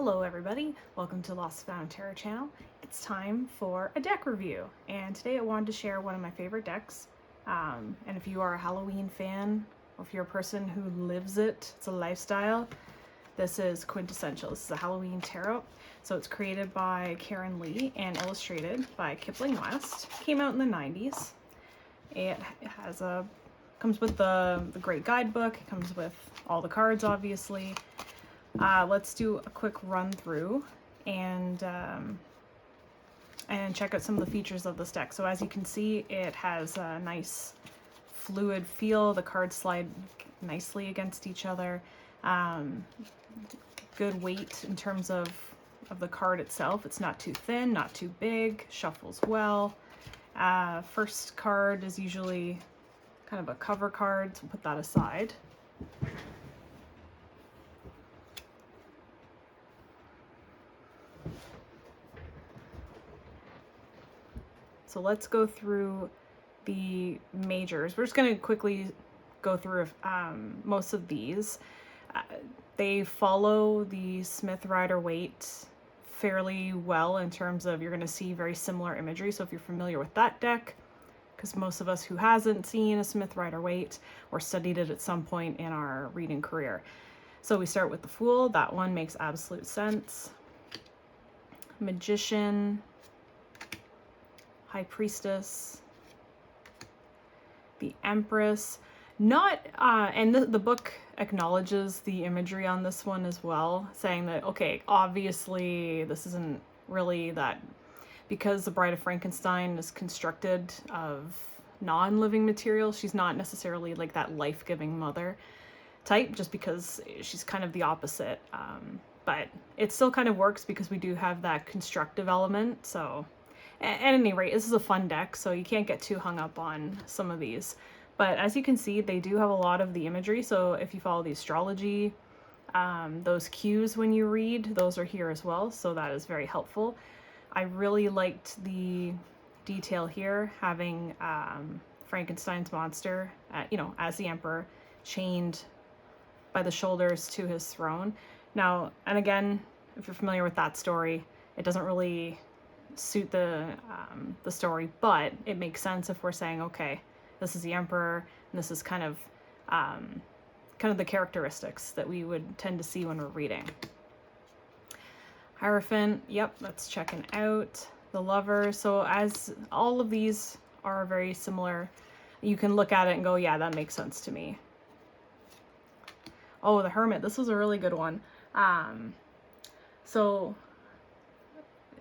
Hello everybody, welcome to Lost Found Terror channel. It's time for a deck review, and today I wanted to share one of my favorite decks. And if you are a Halloween fan, or if you're a person who lives it, it's a lifestyle, this is quintessential. This is a Halloween tarot. So it's created by Karin and illustrated by Kipling. Came out in the 90s. It has comes with the great guidebook. It comes with all the cards, obviously. Let's do a quick run through and check out some of the features of this deck. So as you can see, it has a nice fluid feel. The cards slide nicely against each other. Good weight in terms of the card itself. It's not too thin, not too big, shuffles well. First card is usually kind of a cover card, so we'll put that aside. So let's go through the majors. We're just going to quickly go through most of these. They follow the SmithRiderWaite fairly well in terms of you're going to see very similar imagery. So if you're familiar with that deck, because most of us who hasn't seen a SmithRiderWaite or studied it at some point in our reading career. So we start with the Fool. That one makes absolute sense. Magician. High Priestess, the Empress, and the book acknowledges the imagery on this one as well, saying that, okay, obviously this isn't really that, because the Bride of Frankenstein is constructed of non-living material, she's not necessarily like that life-giving mother type, just because she's kind of the opposite, but it still kind of works because we do have that constructive element, so... At any rate, this is a fun deck, so you can't get too hung up on some of these. But as you can see, they do have a lot of the imagery, so if you follow the astrology, those cues when you read, those are here as well, so that is very helpful. I really liked the detail here, having Frankenstein's monster, as the Emperor, chained by the shoulders to his throne. Now, and again, if you're familiar with that story, it doesn't really suit the story, but it makes sense if we're saying, okay, this is the Emperor, and this is kind of the characteristics that we would tend to see when we're reading. Hierophant, yep, that's checking out. The Lover, so as all of these are very similar, you can look at it and go, yeah, that makes sense to me. Oh, the Hermit, this was a really good one. So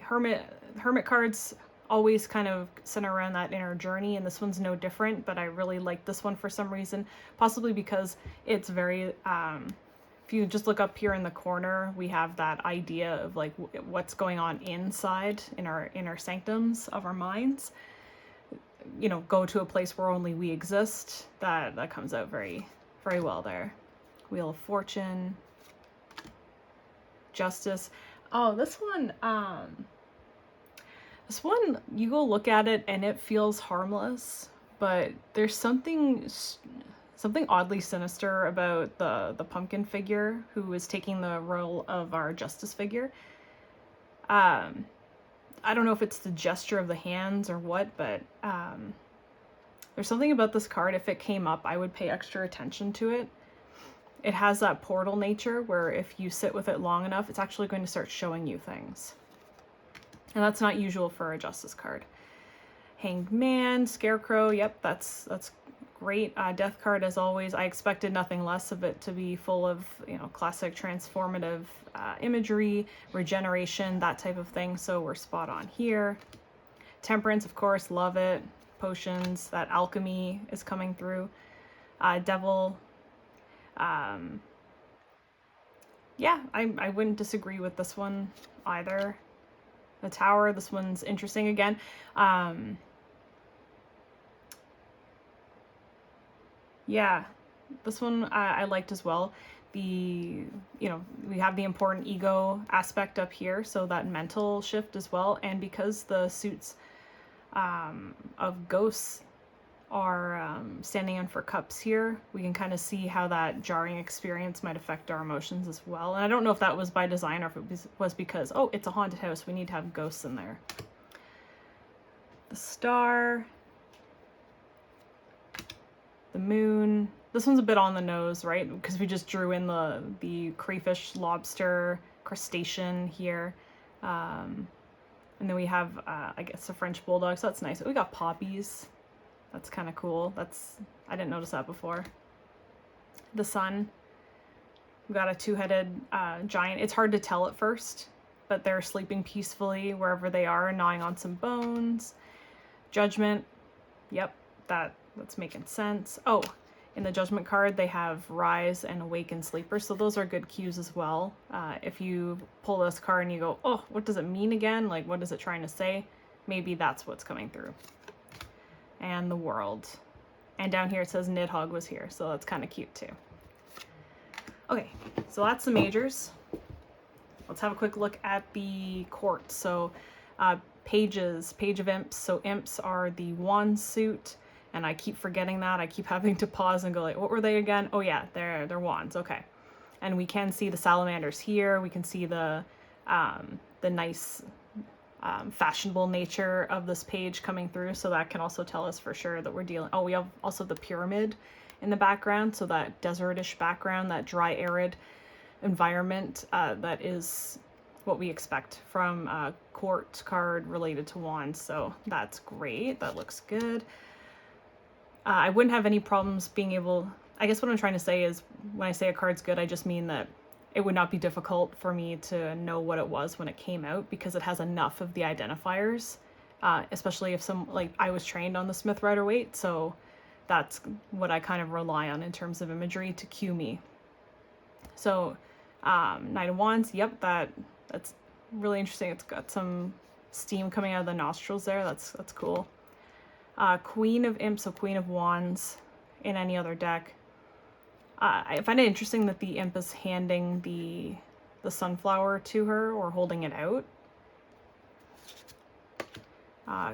Hermit cards always kind of center around that inner journey, and this one's no different, but I really like this one for some reason, possibly because it's very, if you just look up here in the corner, we have that idea of like what's going on inside in our inner sanctums of our minds. Go to a place where only we exist. That comes out very, very well there. Wheel of Fortune. Justice. Oh, this one, you go look at it and it feels harmless, but there's something oddly sinister about the pumpkin figure who is taking the role of our justice figure. I don't know if it's the gesture of the hands or what, but there's something about this card. If it came up, I would pay extra attention to it. It has that portal nature where if you sit with it long enough, it's actually going to start showing you things. And that's not usual for a Justice card. Hanged Man, Scarecrow, yep, that's great. Death card, as always. I expected nothing less of it to be full of, classic transformative imagery, regeneration, that type of thing, so we're spot on here. Temperance, of course, love it. Potions, that alchemy is coming through. Devil, yeah, I wouldn't disagree with this one either. The Tower, this one's interesting again. Yeah, this one I liked as well. We have the important ego aspect up here, so that mental shift as well. And because the suits of ghosts are standing in for cups here, we can kind of see how that jarring experience might affect our emotions as well. And I don't know if that was by design or if it was because, oh, it's a haunted house, we need to have ghosts in there. The star, the moon. This one's a bit on the nose, right? Because we just drew in the crayfish, lobster, crustacean here. And then we have, I guess, a French bulldog, so that's nice. We got poppies. That's kind of cool. I didn't notice that before. The sun. We got a two-headed giant. It's hard to tell at first, but they're sleeping peacefully wherever they are, gnawing on some bones. Judgment. Yep, that's making sense. Oh, in the judgment card, they have rise and awaken sleeper, so those are good cues as well. If you pull this card and you go, oh, what does it mean again? Like, what is it trying to say? Maybe that's what's coming through. And the world. And down here it says Nidhogg was here, so that's kind of cute too. Okay, so that's the majors. Let's have a quick look at the court. So pages, page of imps. So imps are the wand suit, and I keep forgetting that. I keep having to pause and go like, what were they again? Oh yeah, they're wands, okay. And we can see the salamanders here. We can see the nice fashionable nature of this page coming through, so that can also tell us for sure that we're dealing. Oh, we have also the pyramid in the background, so that desertish background, that dry, arid environment, that is what we expect from a court card related to wands, so that's great. That looks good. I wouldn't have any problems being able, I guess what I'm trying to say is when I say a card's good, I just mean that it would not be difficult for me to know what it was when it came out, because it has enough of the identifiers, especially if I was trained on the SmithRiderWaite, so that's what I kind of rely on in terms of imagery to cue me. So Knight of Wands, yep, that's really interesting. It's got some steam coming out of the nostrils there. That's cool. Queen of Imps, so Queen of Wands in any other deck. I find it interesting that the imp is handing the sunflower to her or holding it out.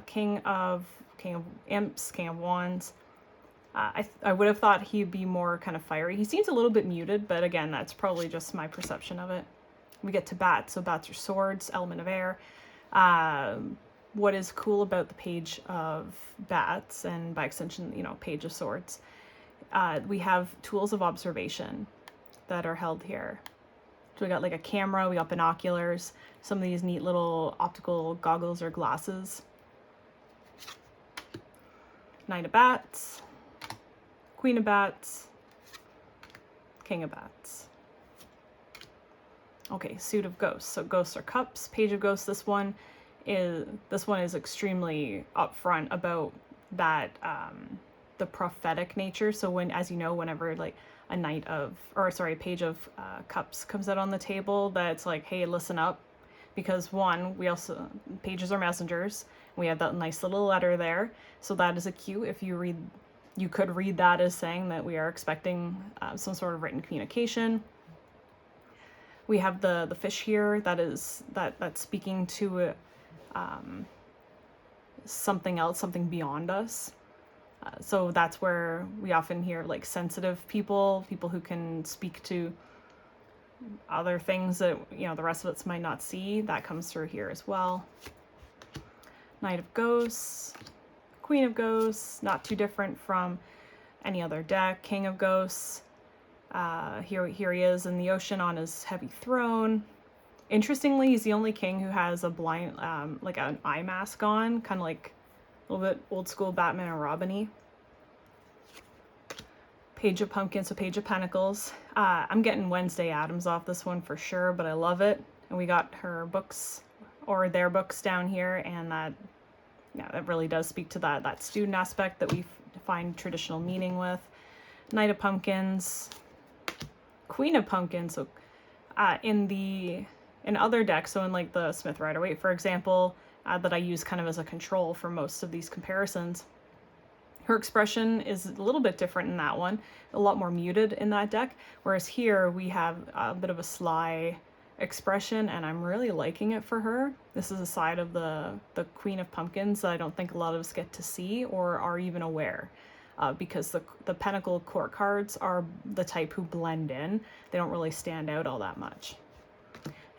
King of Imps, King of Wands. I would have thought he'd be more kind of fiery. He seems a little bit muted, but again, that's probably just my perception of it. We get to bats, so bats are swords, element of air. What is cool about the page of bats, and by extension, page of swords, we have tools of observation that are held here. So we got like a camera, we got binoculars, some of these neat little optical goggles or glasses. Knight of Bats, Queen of Bats, King of Bats. Okay, Suit of Ghosts. So ghosts are cups. Page of Ghosts, this one is extremely upfront about that the prophetic nature. So whenever like a page of cups comes out on the table, that's like, hey, listen up, because pages are messengers. We have that nice little letter there, so that is a cue. If you could read that as saying that we are expecting some sort of written communication. We have the fish here that's speaking to something else, something beyond us. So that's where we often hear like sensitive people who can speak to other things that the rest of us might not see. That comes through here as well. Knight of Ghosts, Queen of Ghosts, not too different from any other deck. King of Ghosts. Here he is in the ocean on his heavy throne. Interestingly, he's the only king who has a blind, like an eye mask on, kind of like a little bit old school Batman and Robin-y. Page of Pumpkins, so Page of Pentacles. I'm getting Wednesday Addams off this one for sure, but I love it. And we got her books, or their books down here, and that really does speak to that student aspect that we find traditional meaning with. Knight of Pumpkins, Queen of Pumpkins. So in other decks, so in like the SmithRiderWaite, for example, that I use kind of as a control for most of these comparisons, her expression is a little bit different in that one, a lot more muted in that deck, whereas here we have a bit of a sly, expression, and I'm really liking it for her. This is a side of the Queen of Pumpkins that I don't think a lot of us get to see or are even aware. Because the Pentacle Court cards are the type who blend in. They don't really stand out all that much.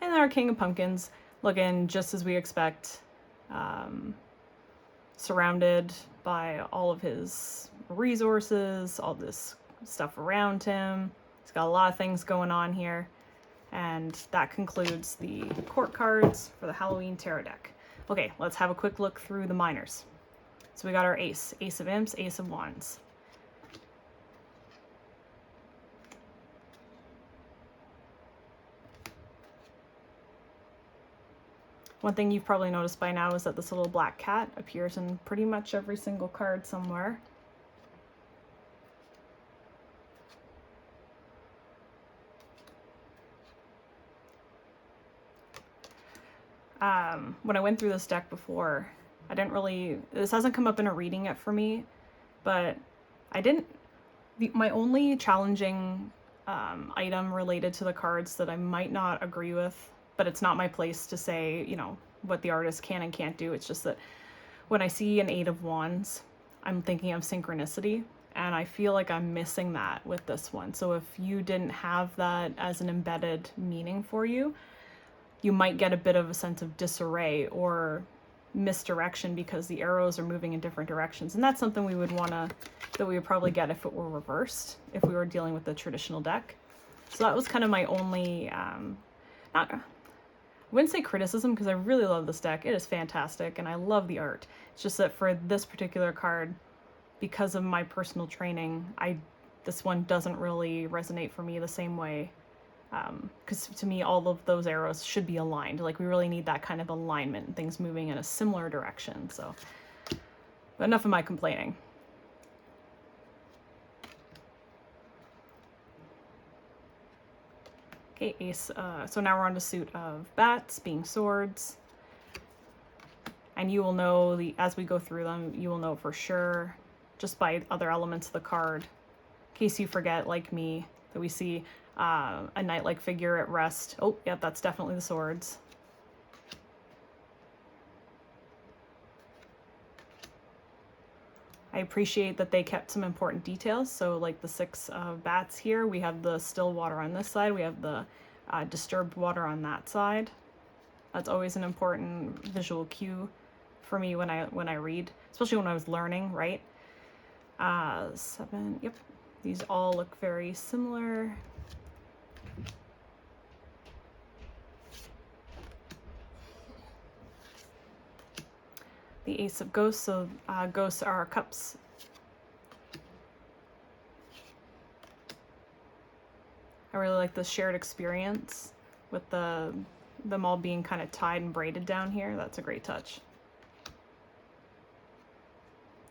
And our King of Pumpkins, looking just as we expect, surrounded by all of his resources, all this stuff around him. He's got a lot of things going on here. And that concludes the court cards for the Halloween Tarot deck. Okay, let's have a quick look through the minors. So we got our Ace of Imps, Ace of Wands. One thing you've probably noticed by now is that this little black cat appears in pretty much every single card somewhere. When I went through this deck before, this hasn't come up in a reading yet for me, but my only challenging item related to the cards that I might not agree with, but it's not my place to say, you know, what the artist can and can't do. It's just that when I see an Eight of Wands, I'm thinking of synchronicity, and I feel like I'm missing that with this one. So if you didn't have that as an embedded meaning for you, you might get a bit of a sense of disarray or misdirection because the arrows are moving in different directions. And that's something we would probably get if it were reversed, if we were dealing with the traditional deck. So that was kind of my only, I wouldn't say criticism, because I really love this deck. It is fantastic and I love the art. It's just that for this particular card, because of my personal training, this one doesn't really resonate for me the same way. Because to me, all of those arrows should be aligned. Like, we really need that kind of alignment and things moving in a similar direction. So, but enough of my complaining. Okay, Ace. So now we're on the suit of bats, being swords. And you will know, as we go through them, you will know for sure, just by other elements of the card, in case you forget, like me, that we see a knight-like figure at rest. Oh, yeah, that's definitely the swords. I appreciate that they kept some important details. So like the 6 of bats here, we have the still water on this side, we have the disturbed water on that side. That's always an important visual cue for me when I read, especially when I was learning, right? 7, yep. These all look very similar. The Ace of Ghosts, so ghosts are cups. I really like the shared experience with them all being kind of tied and braided down here. That's a great touch.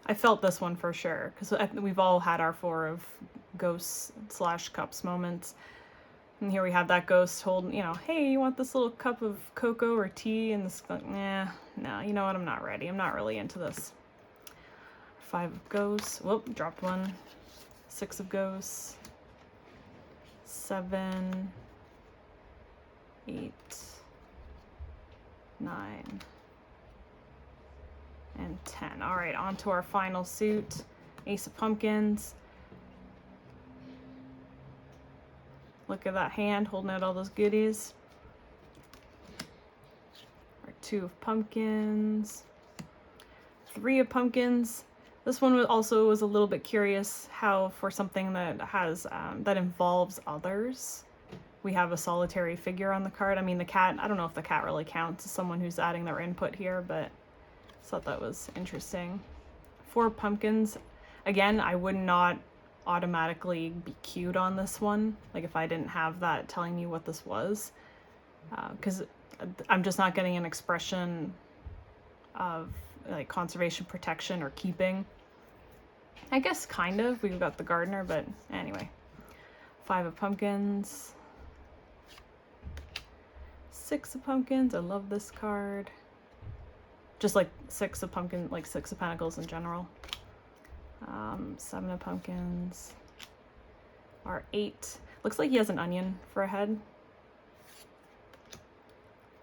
I felt this one for sure, because we've all had our 4 of ghosts / cups moments. And here we have that ghost holding, you know, hey, you want this little cup of cocoa or tea? And this, no, you know what, I'm not ready. I'm not really into this. 5 of ghosts. Whoop, dropped one. 6 of ghosts. 7, 8, 9, and 10. All right, on to our final suit. Ace of Pumpkins. Look at that hand holding out all those goodies. Our 2 of Pumpkins. 3 of Pumpkins. This one was a little bit curious how, for something that has that involves others, we have a solitary figure on the card. I mean, the cat, I don't know if the cat really counts as someone who's adding their input here, but I thought that was interesting. 4 pumpkins. Again, I would not automatically be cued on this one, like if I didn't have that telling me what this was, because I'm just not getting an expression of like conservation, protection, or keeping. I guess kind of, we've got the gardener, but anyway. 5 of pumpkins. 6 of pumpkins. I love this card. Just like 6 of pumpkin, like 6 of pentacles in general. 7 of pumpkins. Our 8. Looks like he has an onion for a head.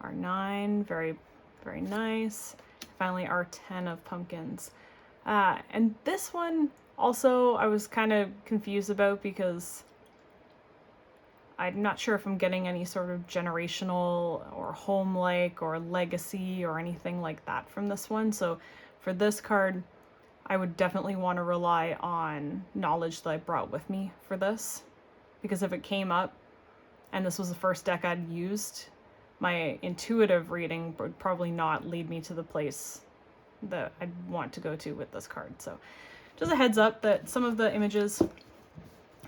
R9, very, very nice. Finally, R10 of pumpkins. And this one also I was kind of confused about because I'm not sure if I'm getting any sort of generational or home-like or legacy or anything like that from this one. So for this card, I would definitely want to rely on knowledge that I brought with me for this. Because if it came up and this was the first deck I'd used, my intuitive reading would probably not lead me to the place that I'd want to go to with this card. So just a heads up that some of the images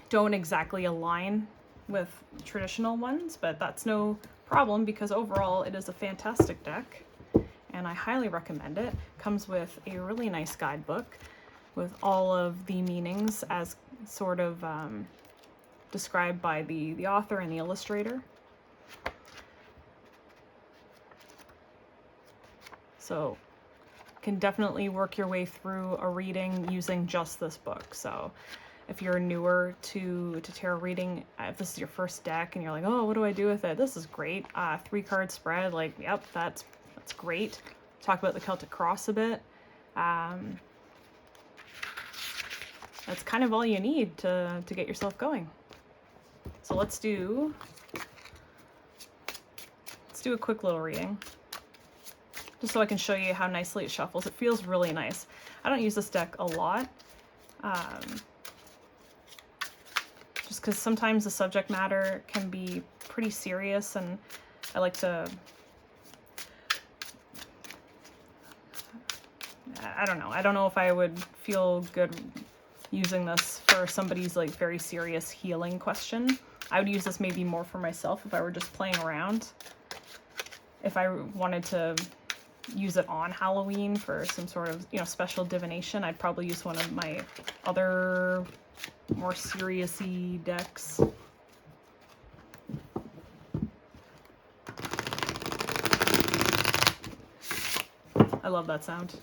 don't exactly align with traditional ones, but that's no problem because overall it is a fantastic deck and I highly recommend it. Comes with a really nice guidebook with all of the meanings as sort of described by the author and the illustrator. So can definitely work your way through a reading using just this book. So if you're newer to tarot reading, if this is your first deck and you're like, oh, what do I do with it? This is great. 3-card spread, like, yep, that's great. Talk about the Celtic Cross a bit. That's kind of all you need to get yourself going. So let's do a quick little reading, just so I can show you how nicely it shuffles. It feels really nice. I don't use this deck a lot. Just because sometimes the subject matter can be pretty serious and I like to, I don't know if I would feel good using this for somebody's like very serious healing question. I would use this maybe more for myself if I were just playing around. If I wanted to use it on Halloween for some sort of, special divination, I'd probably use one of my other more serious-y decks. I love that sound.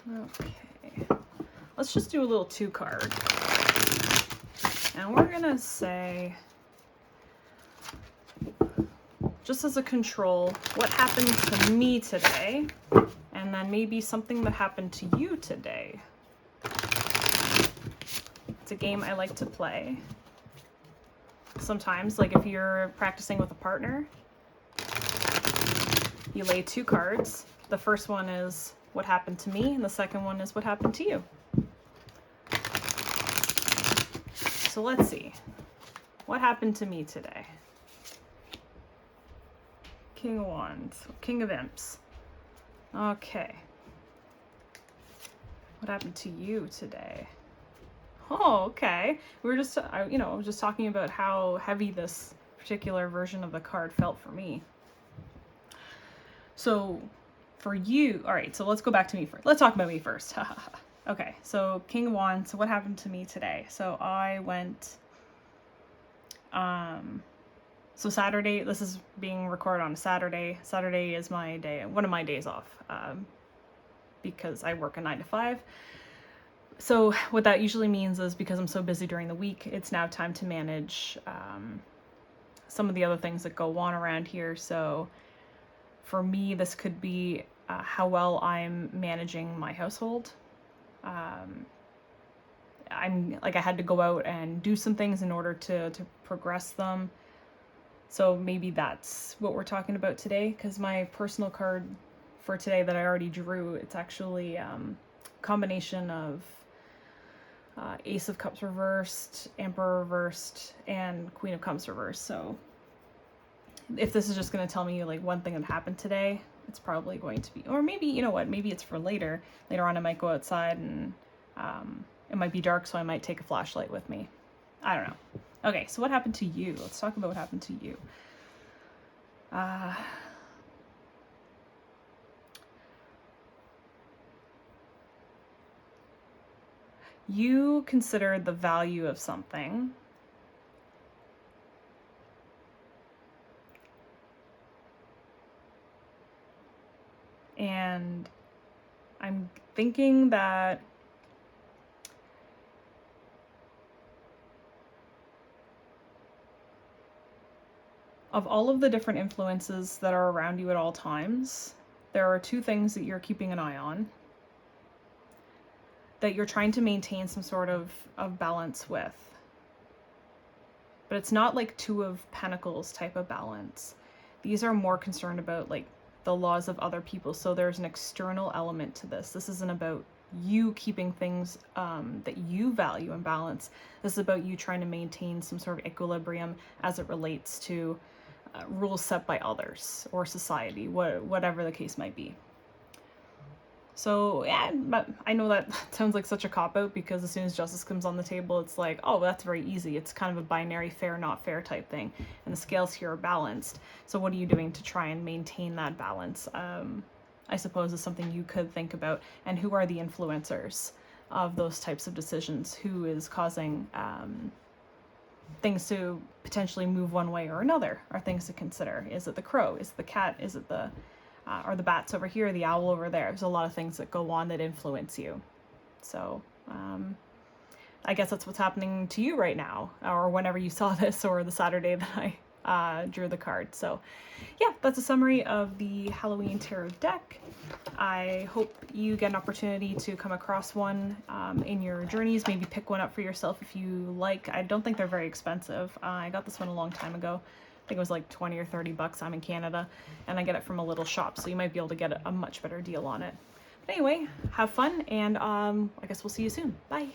Okay, let's just do a little 2-card. And we're gonna say, just as a control, what happened to me today, and then maybe something that happened to you today. It's a game I like to play. Sometimes, like if you're practicing with a partner, you lay 2 cards. The first one is what happened to me, and the second one is what happened to you. So let's see. What happened to me today? King of Wands, King of Imps. Okay. What happened to you today? Oh, okay. We were just, I was just talking about how heavy this particular version of the card felt for me. So for you, all right, so let's go back to me first. Let's talk about me first. Okay, so King of Wands, so what happened to me today? So I went, so Saturday, this is being recorded on a Saturday. Saturday is my day, one of my days off, because I work a 9 to 5. So what that usually means is because I'm so busy during the week, it's now time to manage some of the other things that go on around here. So for me, this could be how well I'm managing my household. I had to go out and do some things in order to progress them. So maybe that's what we're talking about today, because my personal card for today that I already drew, it's actually a combination of Ace of Cups reversed, Emperor reversed, and Queen of Cups reversed. So if this is just going to tell me like one thing that happened today, it's probably going to be, or maybe, you know what, maybe it's for later. Later on I might go outside and it might be dark, so I might take a flashlight with me. I don't know. Okay, so what happened to you? Let's talk about what happened to you. You consider the value of something, and I'm thinking that of all of the different influences that are around you at all times, there are two things that you're keeping an eye on, that you're trying to maintain some sort of balance with. But it's not like Two of Pentacles type of balance. These are more concerned about like the laws of other people. So there's an external element to this. This isn't about you keeping things that you value in balance. This is about you trying to maintain some sort of equilibrium as it relates to rules set by others or society, whatever the case might be. So yeah, but I know that sounds like such a cop-out, because as soon as justice comes on the table, it's like, oh, that's very easy. It's kind of a binary fair, not fair type thing. And the scales here are balanced. So what are you doing to try and maintain that balance? I suppose is something you could think about. And who are the influencers of those types of decisions? Who is causing things to potentially move one way or another are things to consider. Is it the crow? Is it the cat? Is it the or the bats over here, the owl over there? There's a lot of things that go on that influence you. So I guess that's what's happening to you right now, or whenever you saw this, or the Saturday that I drew the card. So yeah, that's a summary of the Halloween Tarot deck. I hope you get an opportunity to come across one in your journeys. Maybe pick one up for yourself if you like. I don't think they're very expensive. I got this one a long time ago. I think it was like 20 or 30 bucks. I'm in Canada and I get it from a little shop, so you might be able to get a much better deal on it. But anyway, have fun, and I guess we'll see you soon. Bye.